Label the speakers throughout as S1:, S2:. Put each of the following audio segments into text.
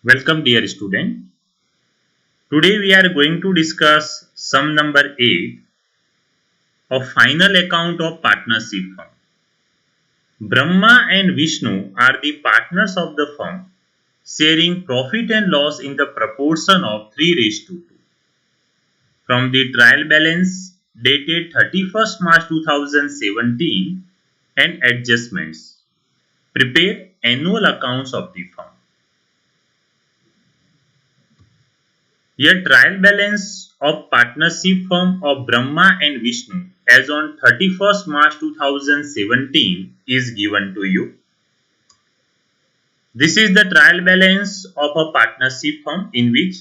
S1: Welcome dear student. Today we are going to discuss sum number 8 of final account of partnership firm. Brahma and Vishnu are the partners of the firm, sharing profit and loss in the proportion of 3 raised to 2. From the trial balance dated 31st March 2017 and adjustments, prepare annual accounts of the firm. A trial balance of partnership firm of Brahma and Vishnu as on 31st March 2017 is given to you. This is the trial balance of a partnership firm in which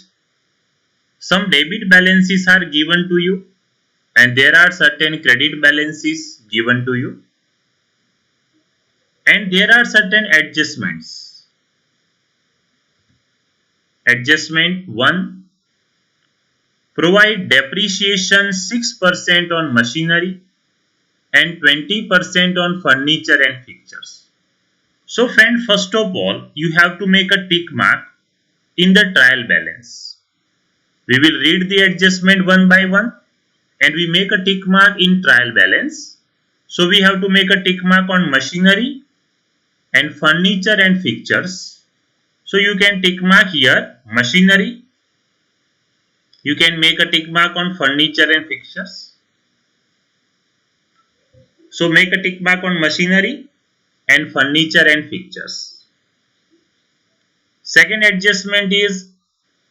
S1: some debit balances are given to you and there are certain credit balances given to you and there are certain adjustments. Adjustment 1, provide depreciation 6% on machinery and 20% on furniture and fixtures. So friend, first of all, you have to make a tick mark in the trial balance. We will read the adjustment one by one and we make a tick mark in trial balance. So we have to make a tick mark on machinery and furniture and fixtures. So you can tick mark here machinery. You can make a tick mark on furniture and fixtures. So make a tick mark on machinery and furniture and fixtures. Second adjustment is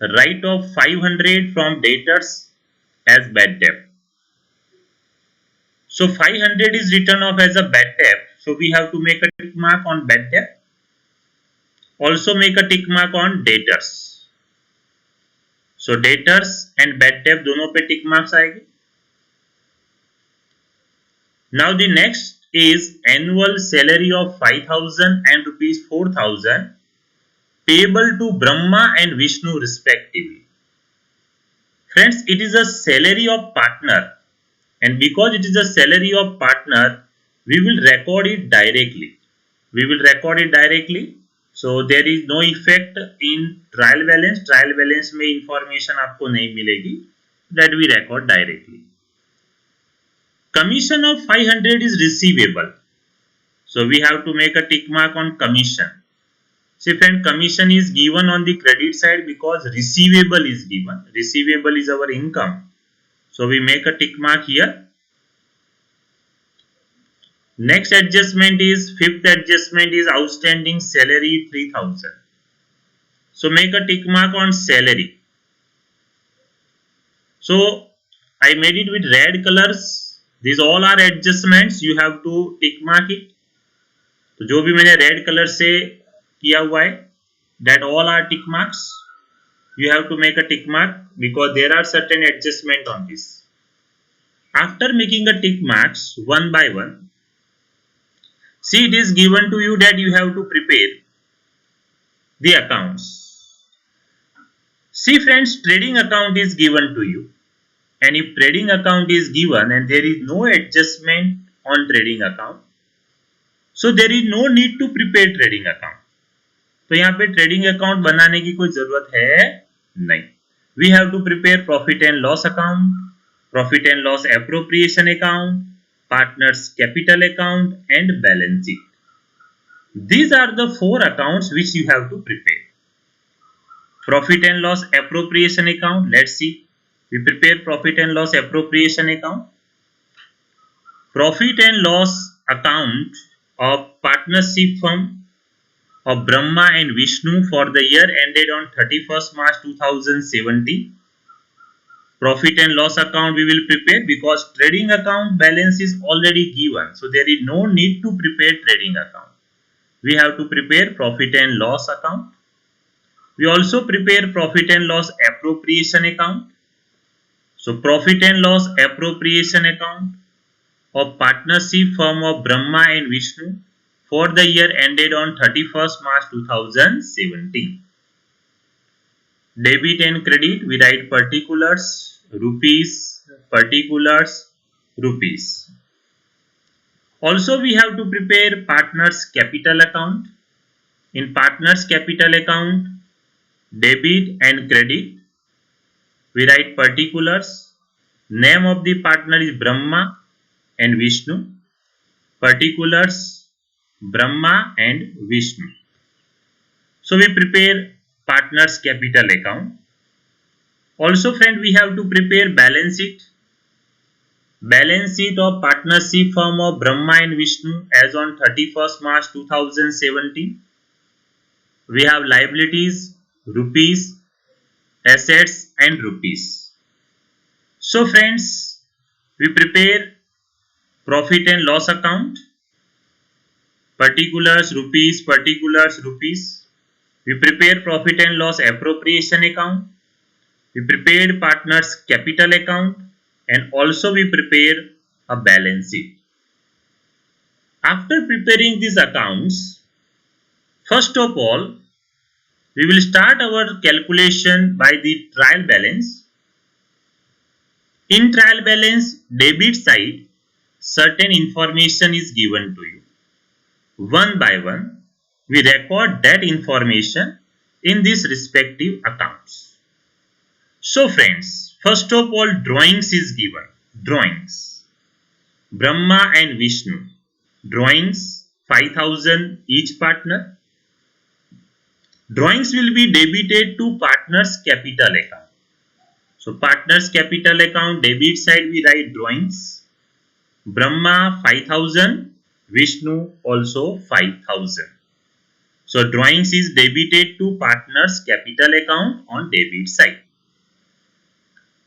S1: write off 500 from debtors as bad debt. So 500 is written off as a bad debt. So we have to make a tick mark on bad debt. Also make a tick mark on debtors. So debtors and bad debt दोनों पे tick marks आएगी. Now the next is annual salary of 5,000 and rupees 4,000 payable to Brahma and Vishnu respectively. Friends, it is a salary of partner and because it is a salary of partner, we will record it directly. We will record it directly. So there is no effect in trial balance. Trial balance में information आपको नहीं मिलेगी. That we record directly. Commission of 500 is receivable. So we have to make a tick mark on commission. See friend, commission is given on the credit side because receivable is given. Receivable is our income. So we make a tick mark here. Next adjustment is, fifth adjustment is outstanding salary 3,000. So make a tick mark on salary. So I made it with red colors. These all are adjustments. You have to tick mark it. तो जो भी मैंने red colour से किया हुआ है, that all are tick marks. You have to make a tick mark because there are certain adjustment on this. After making a tick marks one by one, see it is given to you that you have to prepare the accounts. See friends, trading account is given to you and if trading account is given and there is no adjustment on trading account, so there is no need to prepare trading account. तो यहाँ पे trading account बनाने की कोई जरूरत है नहीं. We have to prepare profit and loss account, profit and loss appropriation account, partners capital account and balance sheet. These are the 4 accounts which you have to prepare. Profit and loss appropriation account, let's see. We prepare profit and loss appropriation account. Profit and loss account of partnership firm of Brahma and Vishnu for the year ended on 31st March 2017. Profit and loss account we will prepare because trading account balance is already given. So there is no need to prepare trading account. We have to prepare profit and loss account. We also prepare profit and loss appropriation account. So profit and loss appropriation account of partnership firm of Brahma and Vishnu for the year ended on 31st March 2017. Debit and credit, we write particulars, rupees, particulars, rupees. Also, we have to prepare partners capital account. In partners capital account, debit and credit. We write particulars. Name of the partner is Brahma and Vishnu. Particulars Brahma and Vishnu. So we prepare partner's capital account. Also friend, we have to prepare balance sheet. Balance sheet of partnership firm of Brahma and Vishnu as on 31st March 2017. We have liabilities, rupees, assets and rupees. So friends, we prepare profit and loss account. Particulars, rupees. We prepare profit and loss appropriation account. We prepared partners capital account and also we prepare a balance sheet. After preparing these accounts, first of all, we will start our calculation by the trial balance. In trial balance, debit side, certain information is given to you. One by one, we record that information in these respective accounts. So friends, first of all, drawings is given. Drawings. Brahma and Vishnu. Drawings 5,000 each partner. Drawings will be debited to partner's capital account. So partner's capital account debit side we write drawings. Brahma 5,000, Vishnu also 5,000. So drawings is debited to partner's capital account on debit side.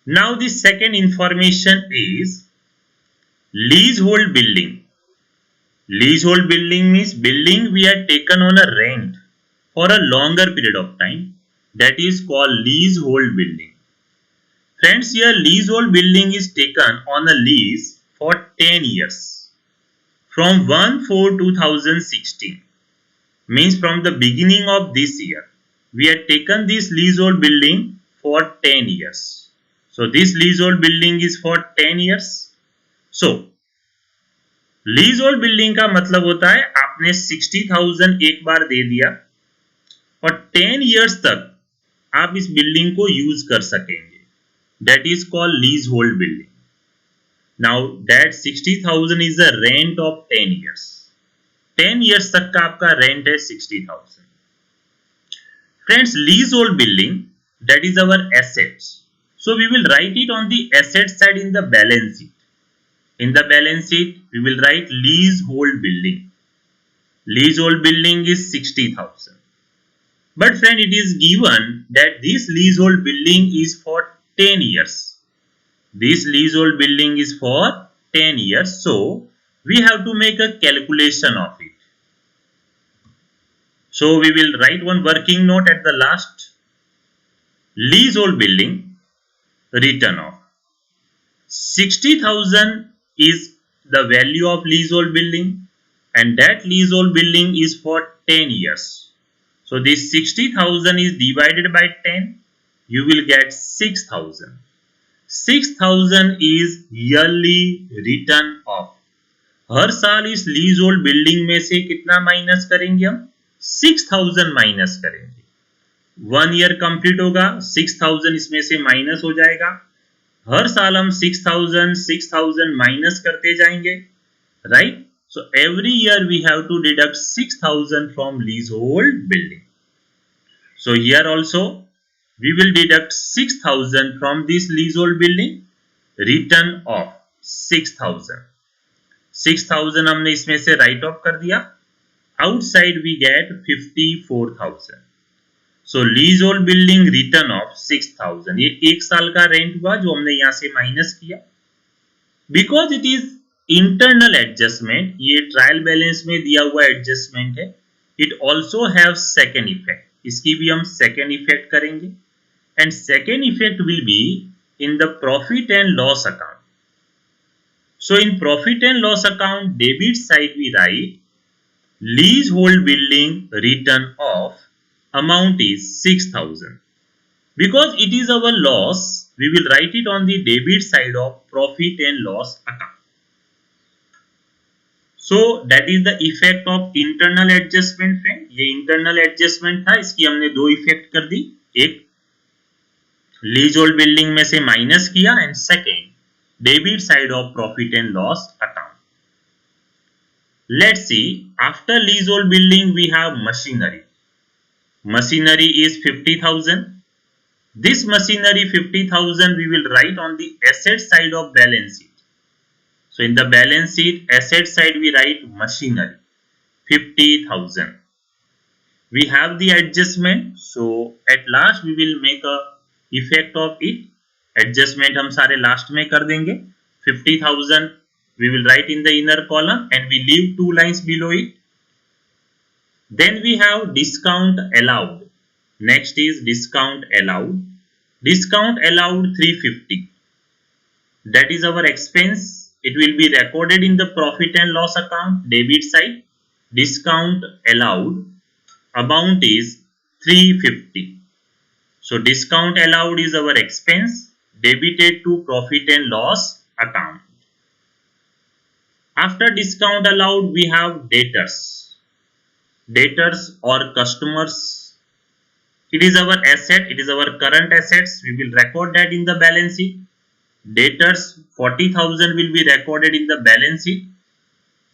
S1: Now the second information is leasehold building. Leasehold building means building we are taken on a rent for a longer period of time. That is called leasehold building. Friends, here leasehold building is taken on a lease for 10 years. From 1/4/2016 means from the beginning of this year. We have taken this leasehold building for 10 years. So this leasehold building is for 10 years. So lease building का मतलब होता है आपने 60,000 एक बार दे दिया और 10 years तक आप इस बिल्डिंग को यूज कर सकेंगे. That is called lease hold building. Now that 60,000 is the rent of 10 years. 10 years तक का आपका रेंट है 60,000. Friends, lease hold building that is our assets. So we will write it on the asset side in the balance sheet. In the balance sheet, we will write leasehold building. Leasehold building is 60,000. But friend, it is given that this leasehold building is for 10 years. This leasehold building is for 10 years. So we have to make a calculation of it. So we will write one working note at the last. Leasehold building written off. 60,000 is the value of leasehold building and that leasehold building is for 10 years. So this 60,000 is divided by 10. You will get 6,000. 6,000 is yearly written off. हर साल इस leasehold building में से कितना minus करेंगे हम? 6,000 minus करेंगे. 1 year complete होगा, 6,000 इसमें से माइनस हो जाएगा. हर साल हम 6,000 माइनस करते जाएंगे, right? So every year we have to deduct 6,000 from leasehold building. So here also we will deduct 6,000 from this leasehold building. Written off 6,000. 6,000 हमने इसमें से राइट ऑफ कर दिया. Outside we get 54,000. So leasehold building written off 6,000. ये एक साल का rent हुआ जो हमने यहां से माइनस किया. Because it is internal adjustment, ये ट्रायल बैलेंस में दिया हुआ एडजस्टमेंट है. It also have second effect. इसकी भी हम सेकेंड इफेक्ट करेंगे एंड second effect will be in the profit and loss account. So in profit and loss account debit side we write leasehold building written off amount is 6,000. Because it is our loss, we will write it on the debit side of profit and loss account. So that is the effect of internal adjustment friend. ये internal adjustment था, इसकी हमने दो effect कर दी. एक lease hold building में से minus किया and second debit side of profit and loss account. Let's see, after leasehold building we have machinery. Machinery is 50,000. This machinery 50,000 we will write on the asset side of balance sheet. So in the balance sheet asset side we write machinery 50,000. We have the adjustment, so at last we will make a effect of it. Adjustment हम सारे last में कर देंगे. 50,000 we will write in the inner column and we leave two lines below it. Then we have discount allowed. Next is discount allowed. Discount allowed 350. That is our expense. It will be recorded in the profit and loss account debit side. Discount allowed amount is 350. So discount allowed is our expense debited to profit and loss account. After discount allowed we have debtors. Debtors or customers. It is our asset, it is our current assets. We will record that in the balance sheet. Debtors 40,000 will be recorded in the balance sheet.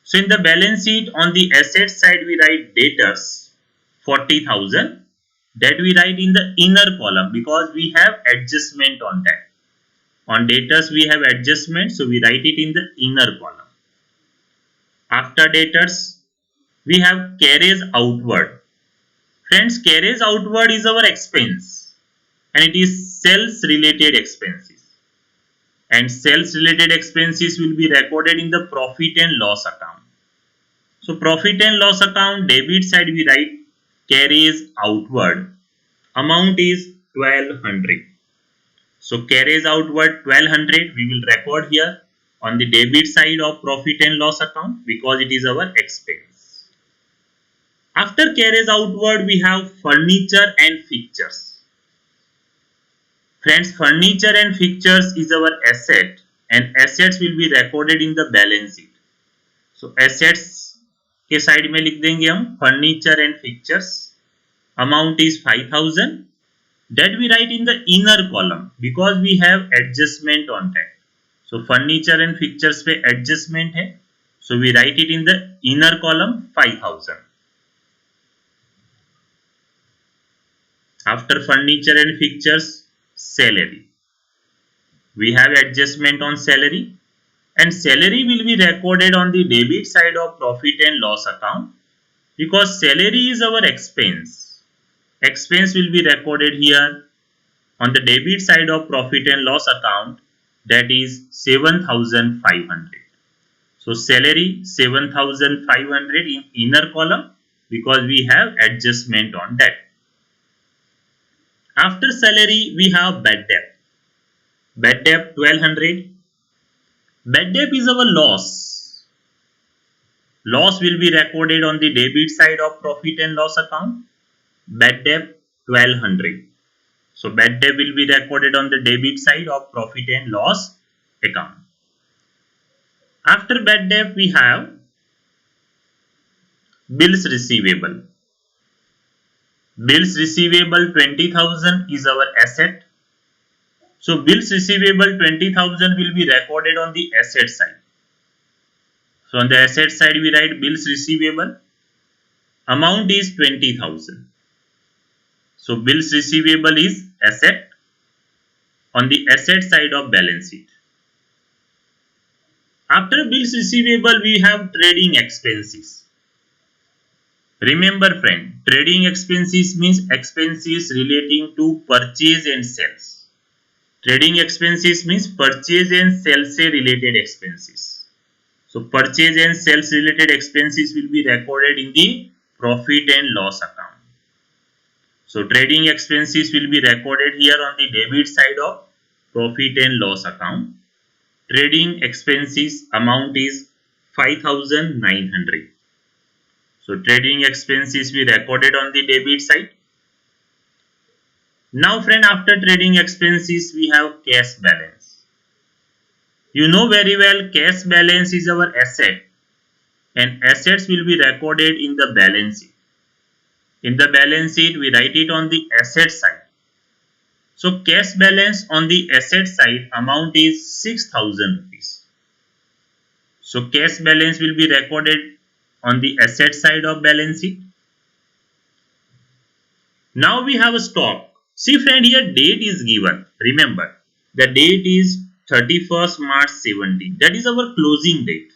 S1: So in the balance sheet on the asset side we write debtors 40,000. That we write in the inner column because we have adjustment on that. On debtors we have adjustment, so we write it in the inner column. After debtors we have carriage outward. Friends, carriage outward is our expense and it is sales related expenses. And sales related expenses will be recorded in the profit and loss account. So profit and loss account debit side we write carriage outward. Amount is 1200. So carriage outward 1200 we will record here on the debit side of profit and loss account because it is our expense. After carriage outward we have furniture and fixtures. Friends, furniture and fixtures is our asset and assets will be recorded in the balance sheet. So assets के side में लिख देंगे हम furniture and fixtures. Amount is 5,000. That we write in the inner column because we have adjustment on that. So furniture and fixtures पे adjustment है. So we write it in the inner column 5,000. After furniture and fixtures, salary. We have adjustment on salary and salary will be recorded on the debit side of profit and loss account because salary is our expense. Expense will be recorded here on the debit side of profit and loss account, that is 7,500. So salary 7,500 in inner column because we have adjustment on that. After salary we have bad debt. Bad debt 1200. Bad debt is our loss. Loss will be recorded on the debit side of profit and loss account. Bad debt 1200. So bad debt will be recorded on the debit side of profit and loss account. After bad debt we have bills receivable. Bills receivable 20,000 is our asset. So bills receivable 20,000 will be recorded on the asset side. So on the asset side we write bills receivable. Amount is 20,000. So bills receivable is asset on the asset side of balance sheet. After bills receivable we have trading expenses. Remember friend, trading expenses means expenses relating to purchase and sales. Trading expenses means purchase and sales से related expenses. So purchase and sales related expenses will be recorded in the profit and loss account. So trading expenses will be recorded here on the debit side of profit and loss account. Trading expenses amount is 5,900. So trading expenses we recorded on the debit side. Now friend, after trading expenses we have cash balance. You know very well cash balance is our asset and assets will be recorded in the balance sheet. In the balance sheet we write it on the asset side. So cash balance on the asset side amount is 6,000 rupees. So cash balance will be recorded on the asset side of balance sheet. Now we have a stock. See friend, here date is given. Remember, the date is 31st March 17. That is our closing date.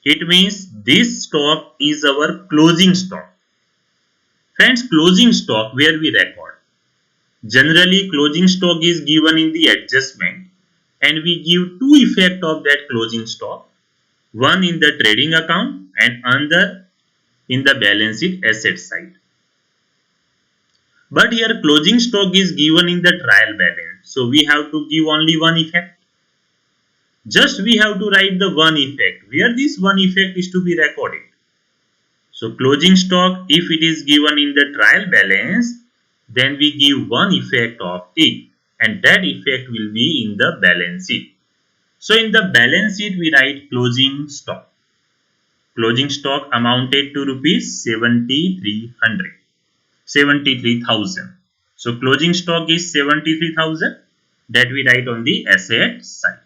S1: It means this stock is our closing stock. Friends, closing stock where we record. Generally, closing stock is given in the adjustment and we give two effects of that closing stock. One in the trading account and another in the balance sheet asset side. But here closing stock is given in the trial balance. So we have to give only one effect. Just we have to write the one effect where this one effect is to be recorded. So closing stock, if it is given in the trial balance, then we give one effect of it and that effect will be in the balance sheet. So in the balance sheet we write closing stock. Closing stock amounted to rupees 73,000. So closing stock is 73,000 that we write on the asset side.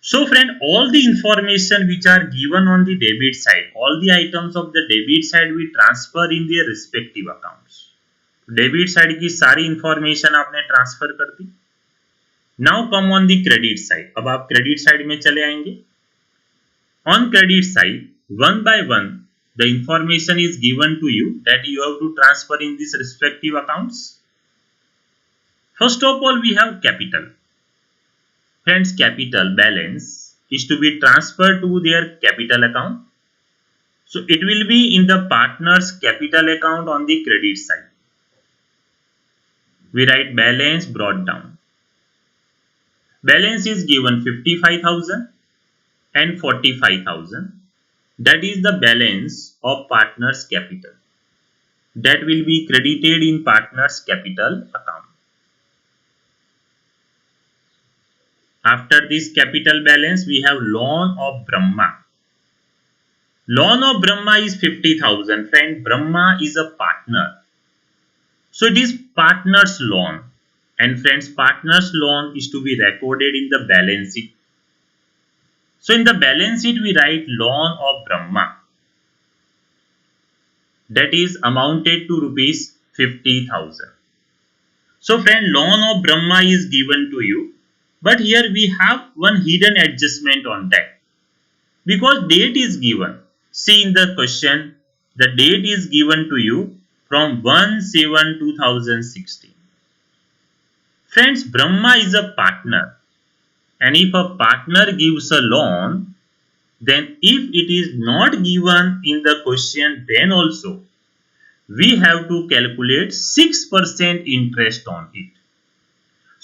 S1: So friend, all the information which are given on the debit side, all the items of the debit side we transfer in their respective accounts. Debit side की सारी information आपने transfer कर दी. Now come on the credit side. अब आप credit side में चले आएंगे. On credit side one by one the information is given to you that you have to transfer in these respective accounts. First of all, we have capital. Friends, capital balance is to be transferred to their capital account. So it will be in the partner's capital account on the credit side. We write balance brought down. Balance is given 55,000 and 45,000. That is the balance of partner's capital. That will be credited in partner's capital account. After this capital balance, we have loan of Brahma. Loan of Brahma is 50,000. Friend, Brahma is a partner. So it is partner's loan. And friends, partner's loan is to be recorded in the balance sheet. So in the balance sheet, we write loan of Brahma. That is amounted to rupees 50,000. So friend, loan of Brahma is given to you. But here we have one hidden adjustment on that. Because date is given. See in the question, the date is given to you from 1/7/2016. Friends, Brahma is a partner. And if a partner gives a loan, then if it is not given in the question, then also we have to calculate 6% interest on it.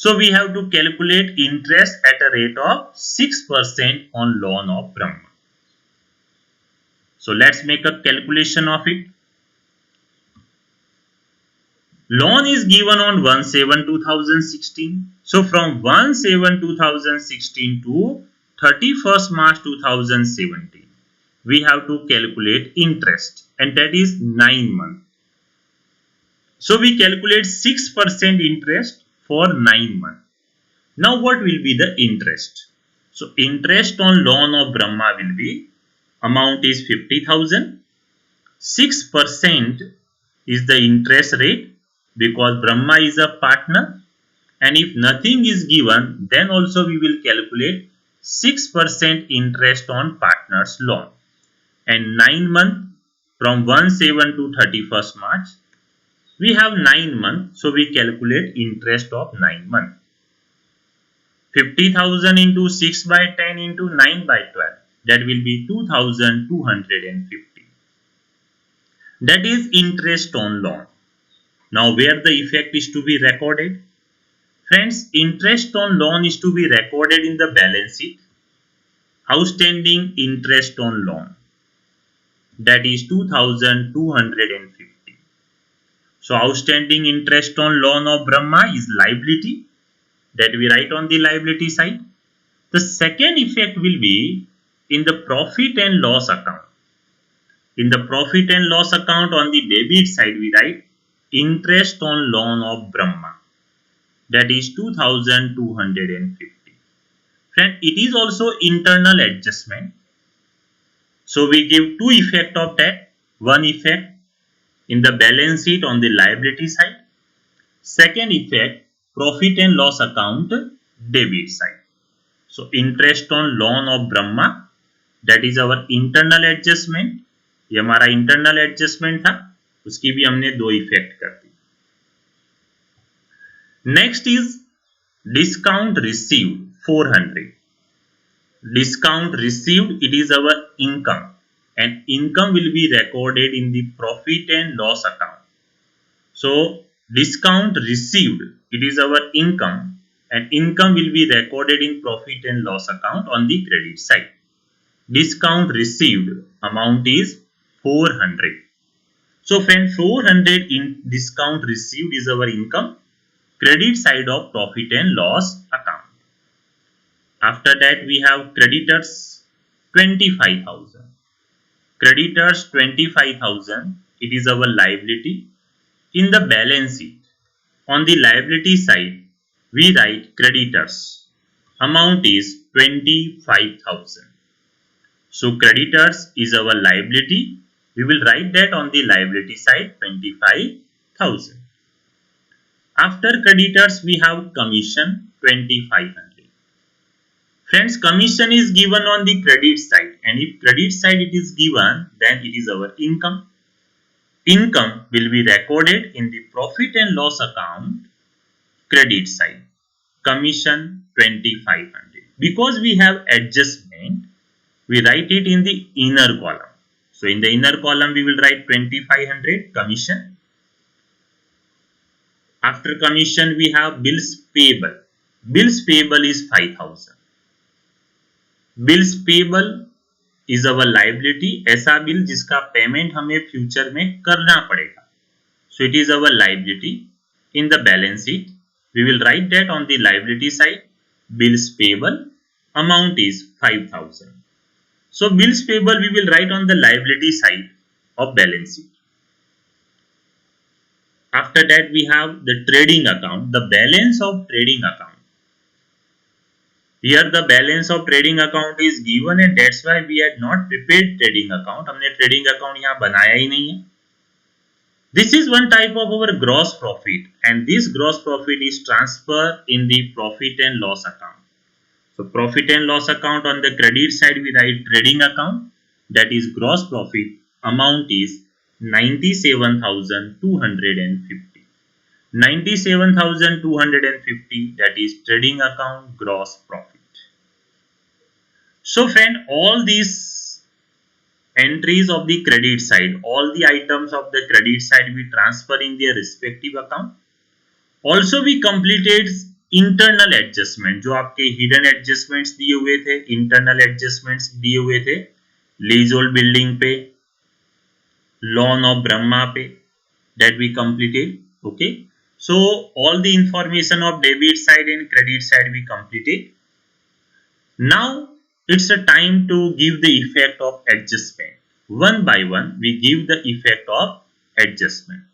S1: So we have to calculate interest at a rate of 6% on loan of Brahma. So let's make a calculation of it. Loan is given on 1/7/2016. So from 1/7/2016 to 31st March 2017, we have to calculate interest and that is 9 months. So we calculate 6% interest for 9 months. Now what will be the interest? So interest on loan of Brahma will be, amount is 50,000. 6% is the interest rate because Brahma is a partner, and if nothing is given, then also we will calculate 6% interest on partner's loan. And 9 months from 1/7 to 31st March, we have 9 months, so we calculate interest of 9 months. 50,000 into 6/10 into 9/12, that will be 2,250. That is interest on loan. Now where the effect is to be recorded? Friends, interest on loan is to be recorded in the balance sheet. Outstanding interest on loan, that is 2,250. So outstanding interest on loan of Brahma is liability, that we write on the liability side. The second effect will be in the profit and loss account. In the profit and loss account on the debit side, we write interest on loan of Brahma, that is 2250. Friend, it is also internal adjustment. So we give two effect of that. One effect in the balance sheet on the liability side. Second effect, profit and loss account debit side. So interest on loan of Brahma, that is our internal adjustment. ये हमारा internal adjustment था, उसकी भी हमने दो effect कर दी. Next is discount received 400. Discount received, it is our income, and income will be recorded in the profit and loss account. So discount received, it is our income, and income will be recorded in profit and loss account on the credit side. Discount received amount is 400. So friend, 400 in discount received is our income, credit side of profit and loss account. After that we have creditors 25,000. Creditors 25,000, it is our liability. In the balance sheet, on the liability side, we write creditors. Amount is 25,000. So creditors is our liability. We will write that on the liability side 25,000. After creditors, we have commission 2,500. Friends, commission is given on the credit side, and if credit side it is given, then it is our income. Income will be recorded in the profit and loss account credit side. Commission 2,500. Because we have adjustment, we write it in the inner column. So in the inner column we will write 2,500 commission. After commission we have bills payable. Bills payable is 5,000. Bills payable is our liability. ऐसा bill जिसका payment हमें future में करना पड़ेगा. So it is our liability. In the balance sheet, we will write that on the liability side. Bills payable amount is 5,000. So bills payable we will write on the liability side of balance sheet. After that we have the trading account, the balance of trading account. Here the balance of trading account is given, and that's why we had not prepared trading account. हमने trading account यहाँ बनाया ही नहीं है. This is one type of our gross profit, and this gross profit is transferred in the profit and loss account. So profit and loss account, on the credit side we write trading account, that is gross profit. Amount is 97,250. 97,250, that is trading account gross profit. So friend, all these entries of the credit side, all the items of the credit side we transfer in their respective account. Also we completed internal adjustment, जो आपके hidden adjustments दिए हुए थे, internal adjustments दिए हुए थे, leasehold building पे, loan of Brahma पे, that we completed. Okay, so all the information of debit side and credit side we completed. Now it's a time to give the effect of adjustment. One by one we give the effect of adjustment.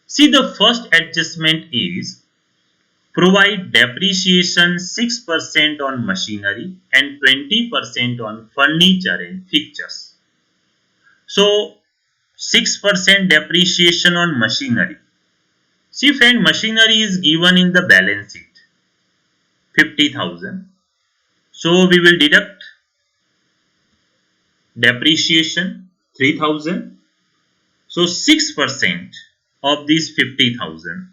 S1: See, the first adjustment is provide depreciation 6% on machinery and 20% on furniture and fixtures. So 6% depreciation on machinery. See friend, machinery is given in the balance sheet 50,000. So we will deduct depreciation 3,000. So 6% of this 50,000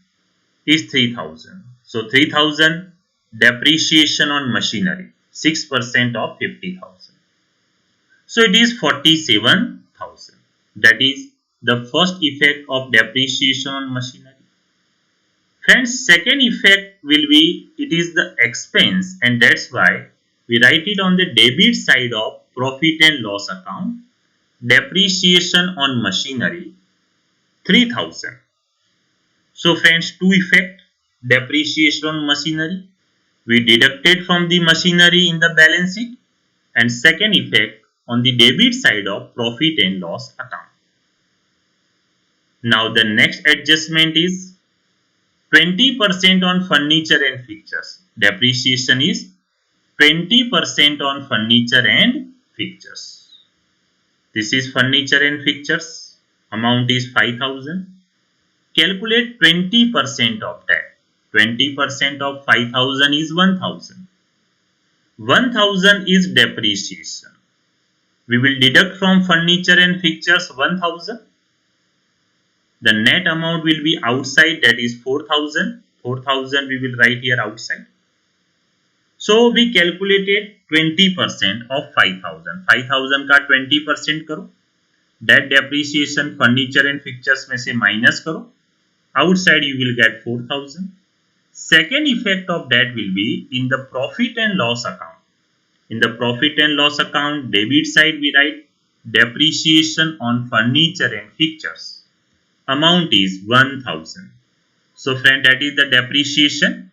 S1: is 3,000. So 3,000 depreciation on machinery, 6% of 50,000. So it is 47,000. That is the first effect of depreciation on machinery. Friends, second effect will be, it is the expense, and that's why we write it on the debit side of profit and loss account. Depreciation on machinery 3,000. So friends, two effect, depreciation on machinery, we deducted from the machinery in the balance sheet, and second effect on the debit side of profit and loss account. Now the next adjustment is 20% on furniture and fixtures. Depreciation is 20% on furniture and fixtures. This is furniture and fixtures. Amount is 5,000. Calculate 20% of that. 20% of 5,000 is 1,000. 1,000 is depreciation. We will deduct from furniture and fixtures 1,000. The net amount will be outside, that is 4,000. 4,000 we will write here outside. So we calculated 20% of 5,000. 5,000 का 20% करो. That depreciation furniture and fixtures में से minus करो. Outside you will get 4,000. Second effect of that will be in the profit and loss account. In the profit and loss account, debit side we write depreciation on furniture and fixtures. Amount is 1,000. So friend, that is the depreciation.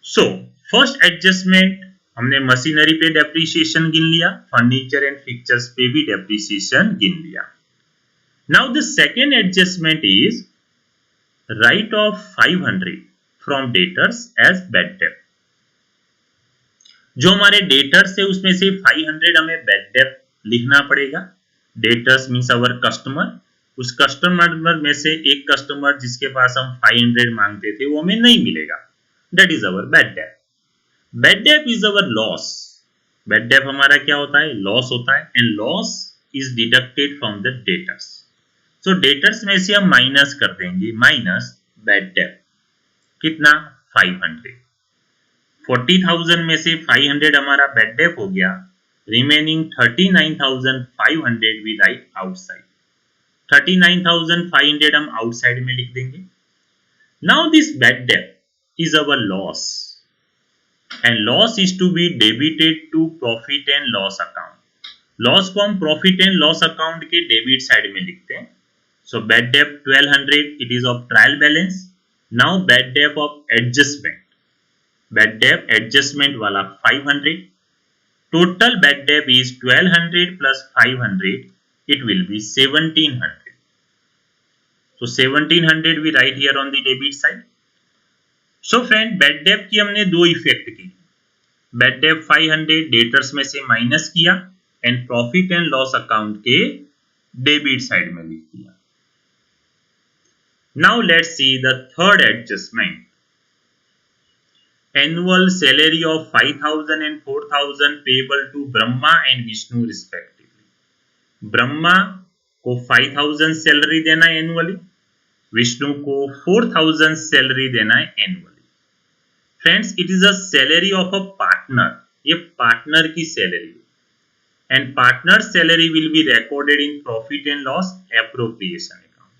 S1: So first adjustment हमने machinery पे depreciation गिन लिया, furniture and fixtures पे भी depreciation गिन लिया. Now the second adjustment is write off 500 from debtors as bad debt. जो हमारे डेटर्स है उसमें से 500 हमें बैड डेट लिखना पड़ेगा. डेटर्स मीन्स अवर कस्टमर. उस कस्टमर में से एक कस्टमर जिसके पास हम 500 मांगते थे वो हमें नहीं मिलेगा. That is our bad debt. Bad debt is our loss. Bad debt हमारा क्या होता है? लॉस होता है. And loss is deducted from the debtors. So debtors में से हम माइनस कर देंगे, माइनस बैड डेट. कितना? 500. 40,000 में से 500 हमारा बैड डेट हो गया. Remaining 39,500 we write outside. 39,500 हम आउटसाइड में लिख देंगे. Now this bad debt is our loss and loss is to be debited to profit and loss account. Loss को हम profit and loss account के debit side में लिखते हैं. So bad debt 1200, it is of trial balance. Now bad debt of adjustment. Bad debt adjustment वाला 500. Total bad debt is 1200 plus 500. It will be 1700. So 1700 we write here on the debit side. So friend, bad debt की हमने दो effect की. Bad debt 500 debtors में से minus किया and profit and loss account के debit side में लिख दिया. Now let's see the third adjustment. Annual salary of 5,000 and 4,000 payable to Brahma and Vishnu respectively. Brahma को 5,000 सैलरी देना है एनुअली, विष्णु को 4,000 सैलरी देना है annually. Friends, it is a salary of a partner. ये पार्टनर की salary and partner salary will be recorded in profit and loss appropriation account.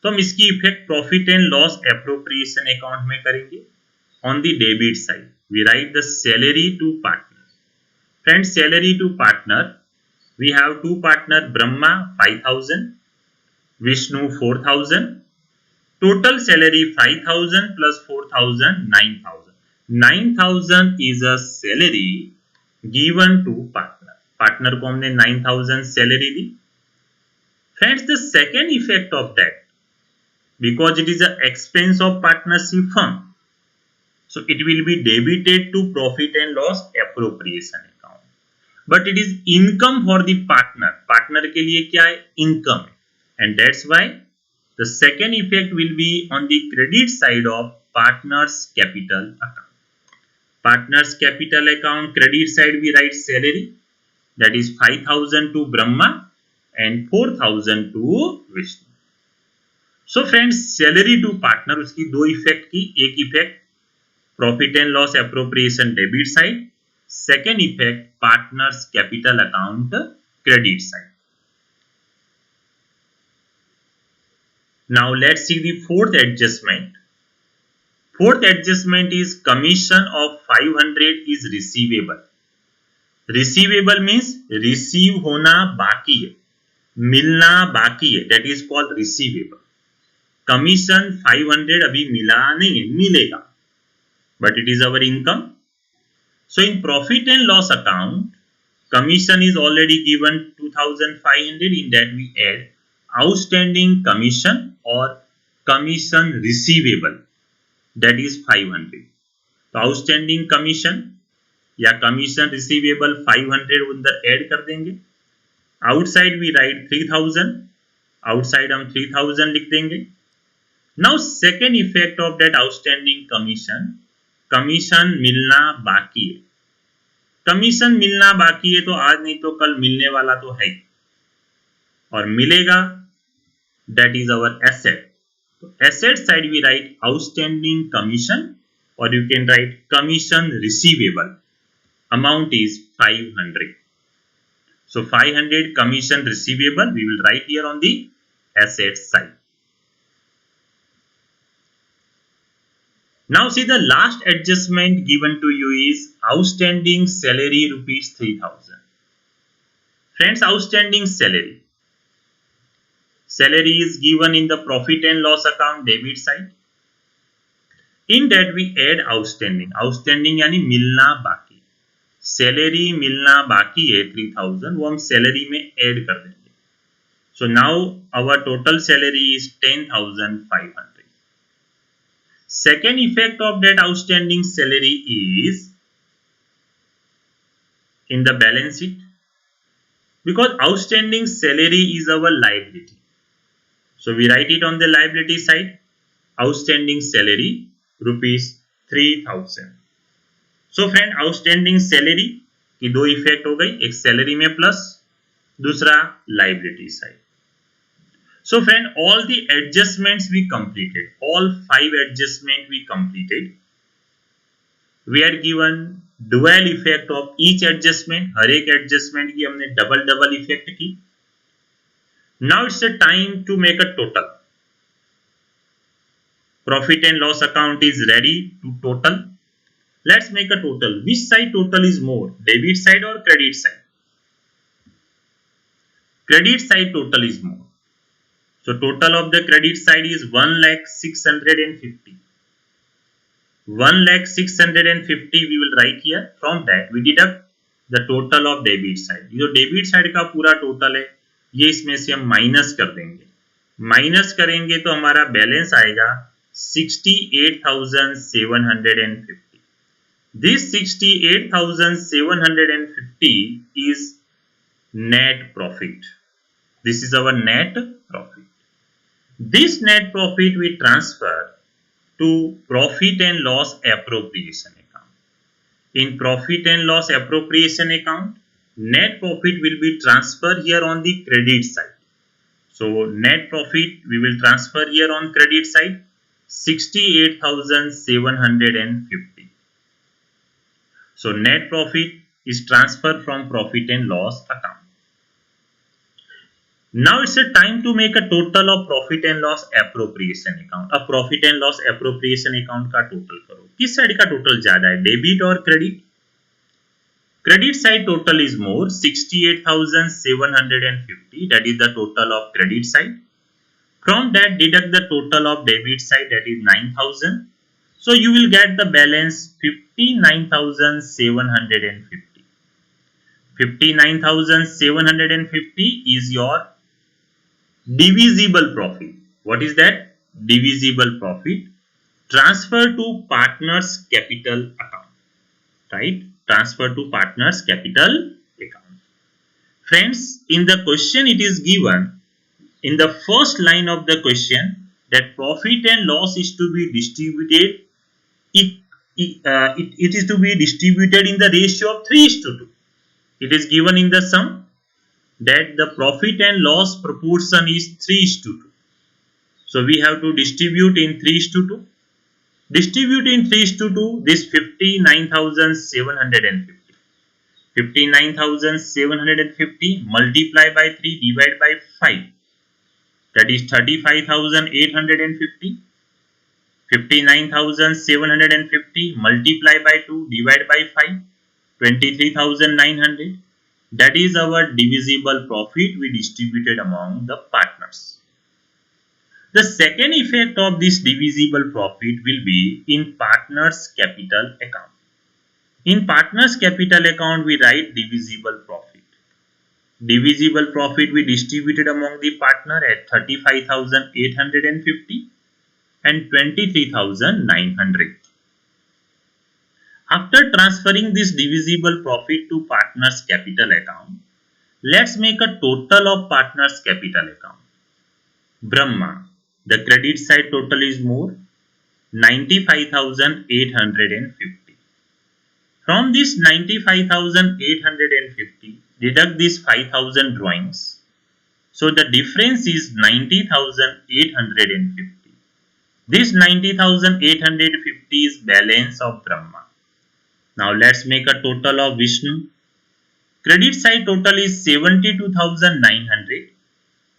S1: तो हम इसकी effect profit and loss appropriation account में करेंगे. On the debit side we write the salary to partner. Friends, salary to partner we have to partner, Brahma 5,000, Vishnu 4,000. Total salary 5,000 plus 4,000 9,000. 9,000 is a salary given to partner. Partner को हमने 9,000 salary the. Friends, the second effect of that, because it is a expense of partnership firm, so it will be debited to profit and loss appropriation account. But it is income for the partner. Partner के लिए क्या है? Income. And that's why the second effect will be on the credit side of partner's capital account. Partner's capital account credit side we write salary, that is 5,000 to Brahma and 4,000 to Vishnu. So friends, salary to partner उसकी दो effect की. एक effect profit and loss appropriation debit side, second effect partners capital account credit side. Now let's see the fourth adjustment. Fourth adjustment is commission of 500 is receivable. Receivable means receive होना बाकी है, मिलना बाकी है. That is called receivable. Commission 500 अभी मिला नहीं है, मिलेगा. But it is our income. So in profit and loss account, commission is already given 2,500. In that we add outstanding commission or commission receivable, that is 500. तो outstanding commission या commission receivable 500 अंदर add कर देंगे. Outside we write 3000, outside हम 3000 लिख देंगे. Now second effect of that outstanding commission, commission मिलना बाकी है. कमीशन मिलना बाकी है तो आज नहीं तो कल मिलने वाला तो है और मिलेगा, दैट इज अवर एसेट. तो asset side we write outstanding commission और you can write commission receivable. Amount is 500. So 500 commission receivable we will write here on the asset side. Now see the last adjustment given to you is outstanding salary rupees 3000. Friends, outstanding salary. Salary is given in the profit and loss account debit side. In that we add outstanding. Outstanding यानी मिलना बाकी. Salary मिलना बाकी है 3000, वो हम salary में add कर देंगे. So now our total salary is 10,500. Second effect of that outstanding salary is in the balance sheet, because outstanding salary is our liability. So we write it on the liability side. Outstanding salary rupees 3000. So friend, outstanding salary की दो effect हो गई, एक salary में plus, दूसरा liability side. So friend, all the adjustments we completed, all 5 adjustment we completed. We are given dual effect of each adjustment. हर एक adjustment की हमने डबल इफेक्ट की. Now it's a time to make a total. Profit and loss account is ready to total. Let's make a total. Which side total is more, debit side or credit side? Credit side total is more. So total of the credit side is 1,650. 1,650 we will write here. From that we deduct the total of debit side. जो debit side का पूरा total है ये इसमें से हम minus कर देंगे. माइनस करेंगे तो हमारा बैलेंस आएगा 68,750. This 68,750 is net profit. This is our net profit. This net profit we transfer to profit and loss appropriation account. In profit and loss appropriation account, net profit will be transferred here on the credit side. So net profit we will transfer here on credit side 68,750. So net profit is transferred from profit and loss account. Now it's a time to make a total of profit and loss appropriation account. अब profit and loss appropriation account का total करो. किस side का total ज्यादा है, debit और credit? Credit side total is more, 68,750. That is the total of credit side. From that deduct the total of debit side, that is 9,000. So you will get the balance 59,750. 59,750 is your divisible profit. What is that? Divisible profit. Transfer to partners capital account. Right? Transfer to partners capital account. Friends, in the question it is given in the first line of the question that profit and loss is to be distributed. It is to be distributed in the ratio of 3:2. It is given in the sum that the profit and loss proportion is 3:2. So we have to distribute in 3:2. Distribute in 3:2 this 59,750. 59,750 multiply by 3 divide by 5. That is 35,850. 59,750 multiply by 2 divide by 5, 23,900. That is our divisible profit we distributed among the partners. The second effect of this divisible profit will be in partners capital account. In partners capital account we write divisible profit. divisible profit we distributed among the partner at 35,850 and 23,900. After transferring this divisible profit to partner's capital account, let's make a total of partner's capital account. Brahma, the credit side total is more, 95,850. From this 95,850, deduct this 5,000 drawings. So the difference is 90,850. This 90,850 is balance of Brahma. Now let's make a total of Vishnu. Credit side total is 72,900.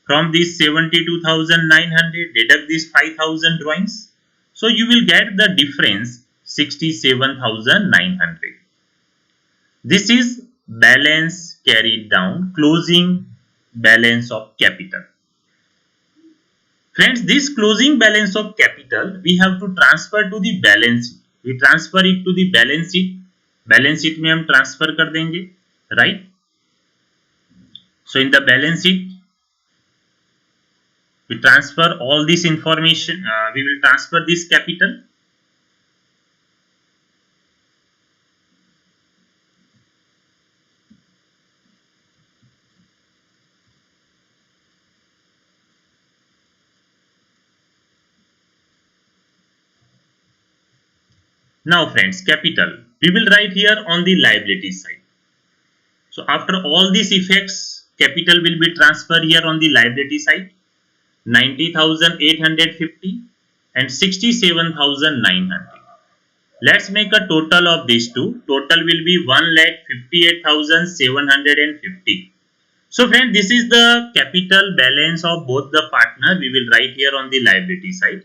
S1: From this 72,900, deduct this 5,000 drawings. So you will get the difference 67,900. This is balance carried down, closing balance of capital. Friends, this closing balance of capital we have to transfer to the balance sheet. We transfer it to the balance sheet. Balance sheet में हम transfer कर देंगे, right? So in the balance sheet, we transfer all this information. We will transfer this capital. Now friends, capital we will write here on the liability side. So after all these effects, capital will be transferred here on the liability side. 90,850 and 67,900. Let's make a total of these two. Total will be 1,58,750. So friend, this is the capital balance of both the partner. We will write here on the liability side.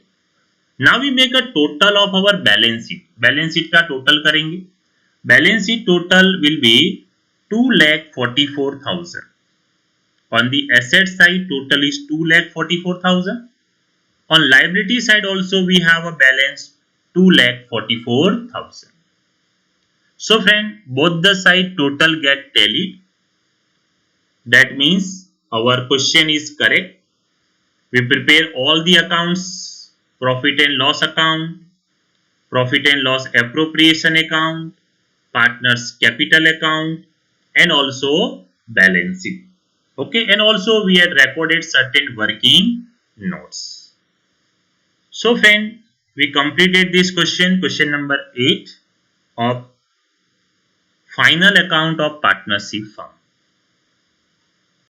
S1: Now we make a total of our balance sheet. Balance sheet का total करेंगे. Balance sheet total will be 2,44,000. On the asset side, total is 2,44,000. On liability side also we have a balance 2,44,000. So friend, both the side total get tallied. That means our question is correct. We prepare all the accounts: profit and loss account, profit and loss appropriation account, partners capital account, and also balance sheet. Okay, and also we had recorded certain working notes. So friend, we completed this question number 8 of final account of partnership firm.